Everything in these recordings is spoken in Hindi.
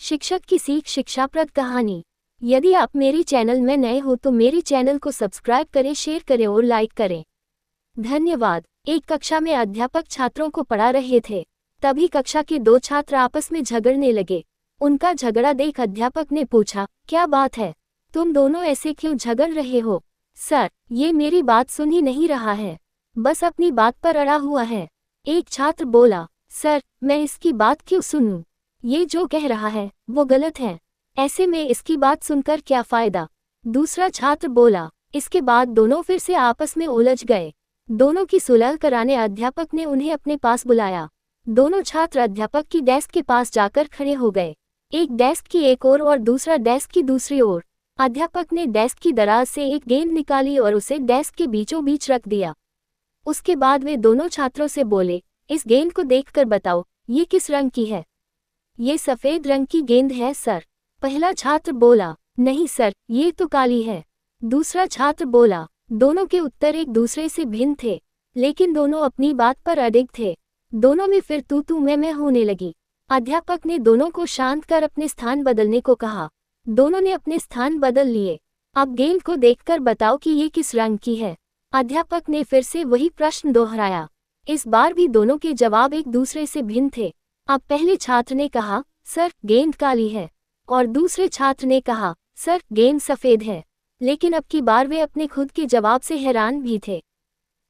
शिक्षक की सीख शिक्षाप्रद कहानी। यदि आप मेरे चैनल में नए हो तो मेरे चैनल को सब्सक्राइब करें, शेयर करें और लाइक करें। धन्यवाद। एक कक्षा में अध्यापक छात्रों को पढ़ा रहे थे। तभी कक्षा के दो छात्र आपस में झगड़ने लगे। उनका झगड़ा देख अध्यापक ने पूछा, क्या बात है, तुम दोनों ऐसे क्यों झगड़ रहे हो? सर, ये मेरी बात सुन ही नहीं रहा है, बस अपनी बात पर अड़ा हुआ है। एक छात्र बोला, सर, मैं इसकी बात क्यों सुनूं? ये जो कह रहा है वो गलत है, ऐसे में इसकी बात सुनकर क्या फायदा? दूसरा छात्र बोला। इसके बाद दोनों फिर से आपस में उलझ गए। दोनों की सुलह कराने अध्यापक ने उन्हें अपने पास बुलाया। दोनों छात्र अध्यापक की डेस्क के पास जाकर खड़े हो गए, एक डेस्क की एक ओर और दूसरा डेस्क की दूसरी ओर। अध्यापक ने डेस्क की दराज से एक गेंद निकाली और उसे डेस्क के बीचों बीच रख दिया। उसके बाद वे दोनों छात्रों से बोले, इस गेंद को देखकर बताओ, ये किस रंग की है? ये सफेद रंग की गेंद है सर। पहला छात्र बोला, नहीं सर, ये तो काली है। दूसरा छात्र बोला। दोनों के उत्तर एक दूसरे से भिन्न थे, लेकिन दोनों अपनी बात पर अडिग थे। दोनों में फिर तू मैं होने लगी। अध्यापक ने दोनों को शांत कर अपने स्थान बदलने को कहा। दोनों ने अपने स्थान बदल लिए। अब गेंद को देखकर बताओ कि ये किस रंग की है? अध्यापक ने फिर से वही प्रश्न दोहराया। इस बार भी दोनों के जवाब एक दूसरे से भिन्न थे। अब पहले छात्र ने कहा, सर, गेंद काली है, और दूसरे छात्र ने कहा, सर, गेंद सफेद है। लेकिन अब की बार वे अपने खुद के जवाब से हैरान भी थे।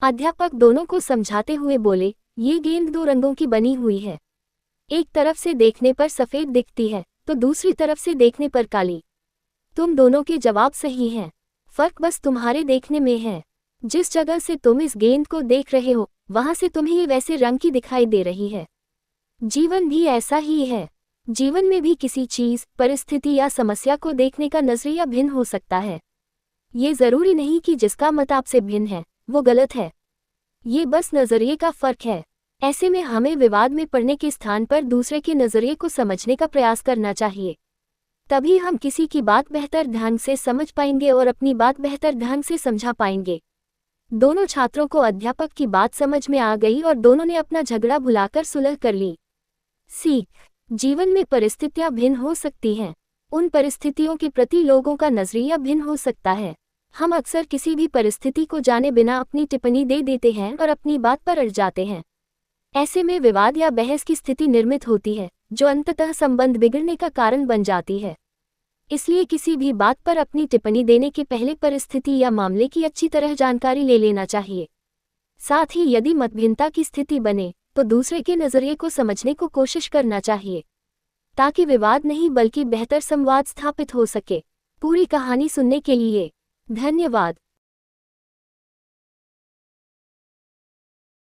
अध्यापक दोनों को समझाते हुए बोले, ये गेंद दो रंगों की बनी हुई है। एक तरफ से देखने पर सफेद दिखती है तो दूसरी तरफ से देखने पर काली। तुम दोनों के जवाब सही हैं, फर्क बस तुम्हारे देखने में है। जिस जगह से तुम इस गेंद को देख रहे हो वहां से तुम्हें ये वैसे रंग की दिखाई दे रही है। जीवन भी ऐसा ही है। जीवन में भी किसी चीज, परिस्थिति या समस्या को देखने का नजरिया भिन्न हो सकता है। ये जरूरी नहीं कि जिसका मत आपसे भिन्न है वो गलत है, ये बस नजरिए का फर्क है। ऐसे में हमें विवाद में पड़ने के स्थान पर दूसरे के नजरिए को समझने का प्रयास करना चाहिए। तभी हम किसी की बात बेहतर ढंग से समझ पाएंगे और अपनी बात बेहतर ढंग से समझा पाएंगे। दोनों छात्रों को अध्यापक की बात समझ में आ गई और दोनों ने अपना झगड़ा भुलाकर सुलह कर ली। सीख, जीवन में परिस्थितियां भिन्न हो सकती हैं। उन परिस्थितियों के प्रति लोगों का नजरिया भिन्न हो सकता है। हम अक्सर किसी भी परिस्थिति को जाने बिना अपनी टिप्पणी दे देते हैं और अपनी बात पर अड़ जाते हैं। ऐसे में विवाद या बहस की स्थिति निर्मित होती है, जो अंततः संबंध बिगड़ने का कारण बन जाती है। इसलिए किसी भी बात पर अपनी टिप्पणी देने के पहले परिस्थिति या मामले की अच्छी तरह जानकारी ले लेना चाहिए। साथ ही यदि मतभिन्नता की स्थिति बने तो दूसरे के नजरिए को समझने को कोशिश करना चाहिए, ताकि विवाद नहीं बल्कि बेहतर संवाद स्थापित हो सके। पूरी कहानी सुनने के लिए धन्यवाद।